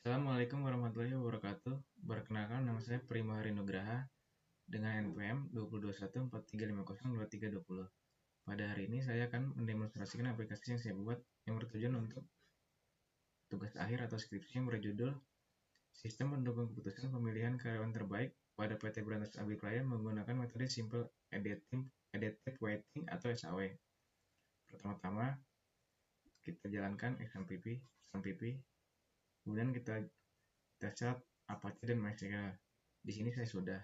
Assalamualaikum warahmatullahi wabarakatuh. Perkenalkan, nama saya Prima Hari Nugraha dengan NPM 202143502320. Pada hari ini saya akan mendemonstrasikan aplikasi yang saya buat yang bertujuan untuk tugas akhir atau skripsi yang berjudul Sistem Pendukung Keputusan Pemilihan Karyawan Terbaik pada PT Berantas Abipraya menggunakan metode Simple Adaptive Weighting atau SAW. Pertama-tama kita jalankan XMPP, kemudian kita set Apache dan MySQL. Di sini saya sudah.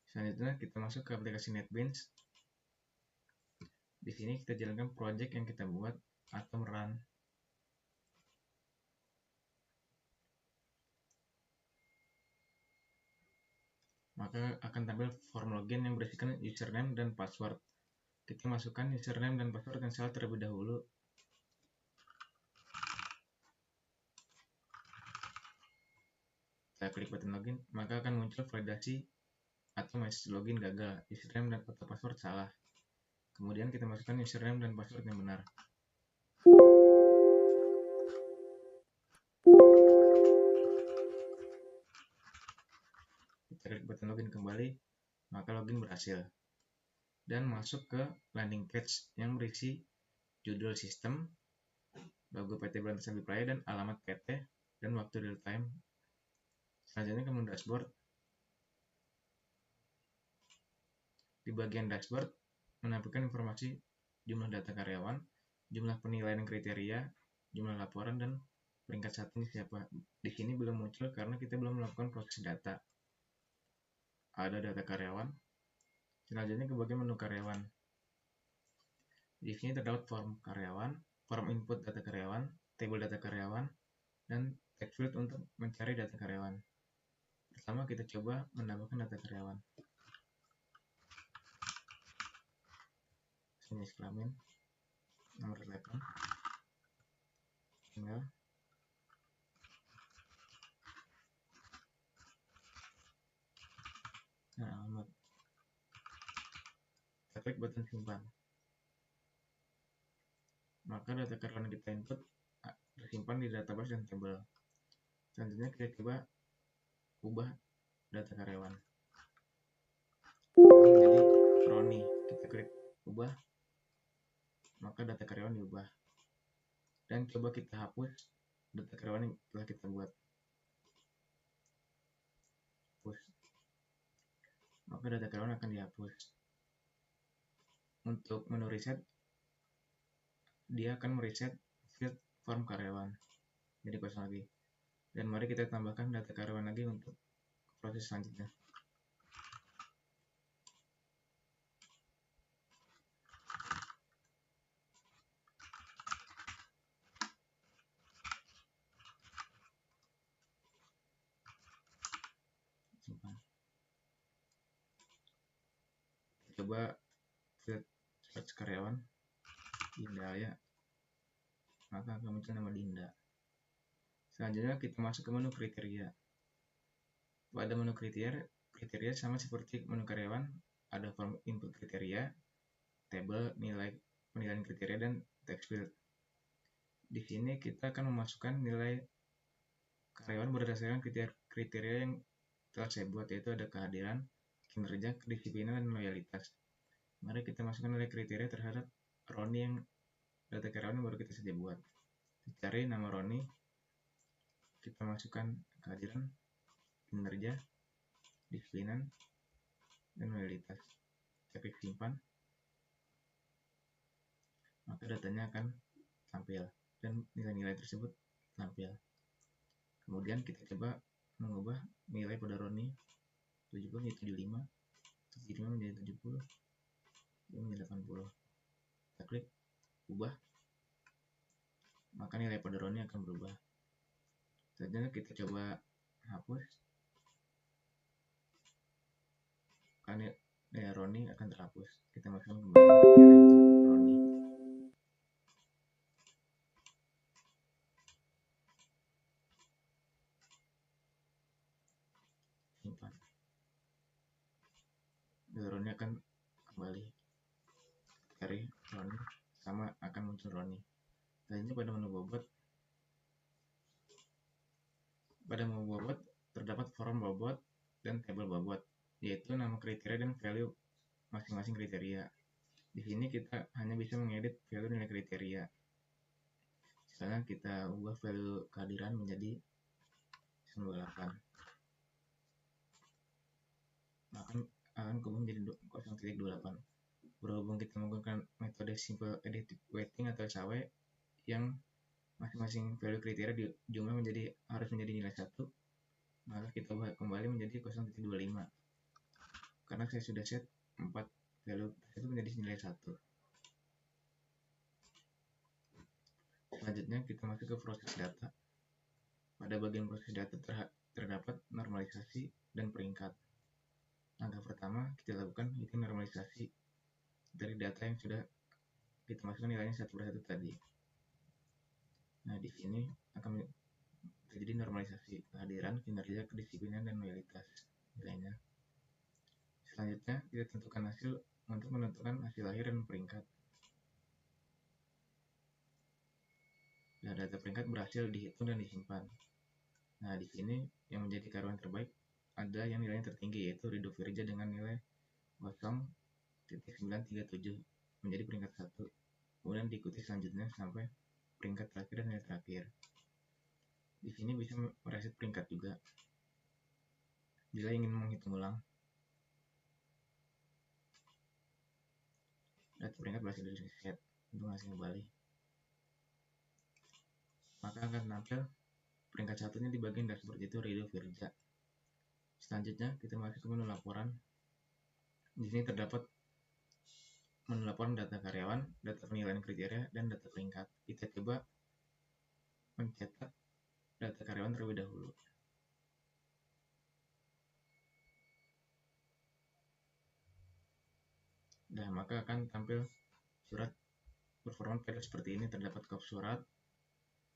Selanjutnya kita masuk ke aplikasi NetBeans. Di sini kita jalankan project yang kita buat atau run. Maka akan tampil form login yang berisikan username dan password. Kita masukkan username dan password yang salah terlebih dahulu. Kita klik button login, maka akan muncul validasi atau message login gagal, username dan atau password salah. Kemudian kita masukkan username dan password yang benar. Kita klik button login kembali, maka login berhasil. Dan masuk ke landing page yang berisi judul sistem, logo PT Berantas Abipraya dan alamat PT dan waktu real time. Selanjutnya ke menu dashboard. Di bagian dashboard menampilkan informasi jumlah data karyawan, jumlah penilaian kriteria, jumlah laporan, dan peringkat satunya siapa. Di sini belum muncul karena kita belum melakukan proses data. Ada data karyawan. Selanjutnya ke bagian menu karyawan. Di sini terdapat form karyawan, form input data karyawan, tabel data karyawan, dan text field untuk mencari data karyawan. Pertama kita coba menambahkan data karyawan. Jenis kelamin, nomor telepon, email, dan alamat. Kita klik button simpan. Maka data karyawan kita input tersimpan di database dan tabel. Selanjutnya kita coba ubah data karyawan menjadi Roni. Kita klik ubah, maka data karyawan diubah. Dan coba kita hapus data karyawan yang telah kita buat. Hapus. Maka data karyawan akan dihapus. Untuk menu reset, dia akan mereset field form karyawan jadi kosong lagi. Dan mari kita tambahkan data karyawan lagi untuk proses selanjutnya. Simpan. Coba search karyawan Dinda ya, maka akan muncul nama Dinda. Selanjutnya kita masuk ke menu kriteria. Pada menu kriteria sama seperti menu karyawan, ada form input kriteria, tabel penilaian kriteria, dan text field. Di sini kita akan memasukkan nilai karyawan berdasarkan kriteria yang telah saya buat, yaitu ada kehadiran, kinerja, kedisiplinan, dan loyalitas. Mari kita masukkan nilai kriteria terhadap Roni yang data karyawan yang baru kita saja buat. Cari nama Roni, kita masukkan kehadiran, kinerja, disiplinan, dan loyalitas. Kita klik simpan, maka datanya akan tampil dan nilai-nilai tersebut tampil. Kemudian kita coba mengubah nilai pada Roni 70 menjadi 75, 75 menjadi 70, menjadi 80. Kita klik ubah, maka nilai pada Roni akan berubah. Selanjutnya kita coba hapus, karena nilai Roni akan terhapus. Kita masukkan kembali nilai untuk Roni. Simpan. Nilai Roni akan kembali. Cari Roni, sama akan muncul Roni. Selanjutnya pada menu bobot, pada mau bobot terdapat form bobot dan tabel bobot, yaitu nama kriteria dan value masing-masing kriteria. Di sini kita hanya bisa mengedit value nilai kriteria. Misalnya kita ubah value kehadiran menjadi 98, maka akan keubah menjadi 0.28. Berhubung kita menggunakan metode simple additive weighting atau SAWE yang masing-masing value kriteria dijumlah harus menjadi nilai 1, maka kita ubah kembali menjadi 0.25 karena saya sudah set 4 value itu menjadi nilai 1. Selanjutnya kita masuk ke proses data. Pada bagian proses data terdapat normalisasi dan peringkat. Langkah pertama kita lakukan itu normalisasi dari data yang sudah kita masukkan nilainya satu persatu tadi. Nah, di sini akan terjadi normalisasi kehadiran, kinerja, kedisiplinan, dan loyalitas nilainya. Selanjutnya kita tentukan hasil untuk menentukan hasil akhir dan peringkat. Nah, data peringkat berhasil dihitung dan disimpan. Nah, di sini yang menjadi karyawan terbaik ada yang nilainya tertinggi, yaitu Rido Firja dengan nilai 0.937 menjadi peringkat 1. Kemudian diikuti selanjutnya sampai peringkat terakhir dan nilai terakhir. Di sini bisa mereset peringkat juga. Bila ingin menghitung ulang, data peringkat berhasil di-reset untuk hasil kembali. Maka akan tampil peringkat satunya di bagian dashboard, yaitu Rido Firja. Selanjutnya kita masuk ke menu laporan. Di sini terdapat menu laporan data karyawan, data penilaian kriteria, dan data peringkat. Kita coba mencetak data karyawan terlebih dahulu. Nah, maka akan tampil surat performa pada seperti ini. Terdapat kop surat,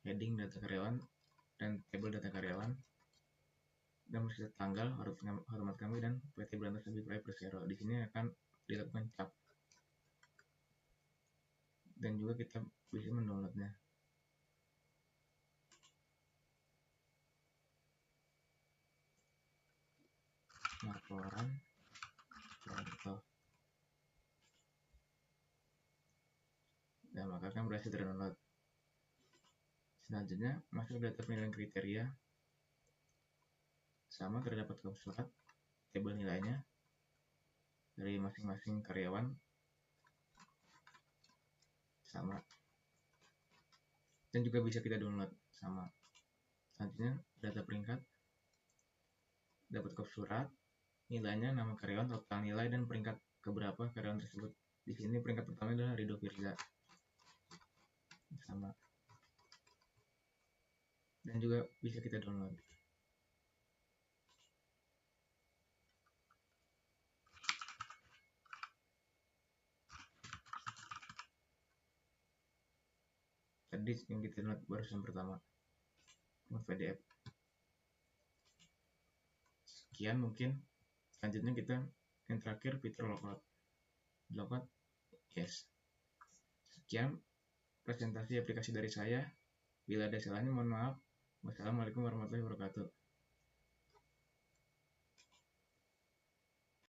heading data karyawan, dan tabel data karyawan, dan mesti tanggal, hormat kami, dan PT Berantas Lebih Prai Persero. Di sini akan dilakukan cap. Dan juga kita bisa mendownloadnya. Laporan contoh. Dan maka akan berhasil terdownload. Selanjutnya masuk data penilaian kriteria. Sama, terdapat kop surat, tabel nilainya dari masing-masing karyawan sama, dan juga bisa kita download sama. Selanjutnya data peringkat, dapat kop surat, nilainya, nama karyawan, total nilai, dan peringkat keberapa karyawan tersebut. Di sini peringkat pertama adalah Rido Firja sama, dan juga bisa kita download. Tadi yang kita download barusan pertama, PDF. Sekian mungkin. Selanjutnya kita yang terakhir fitur logout, yes. Sekian presentasi aplikasi dari saya. Bila ada salahnya mohon maaf. Wassalamualaikum warahmatullahi wabarakatuh.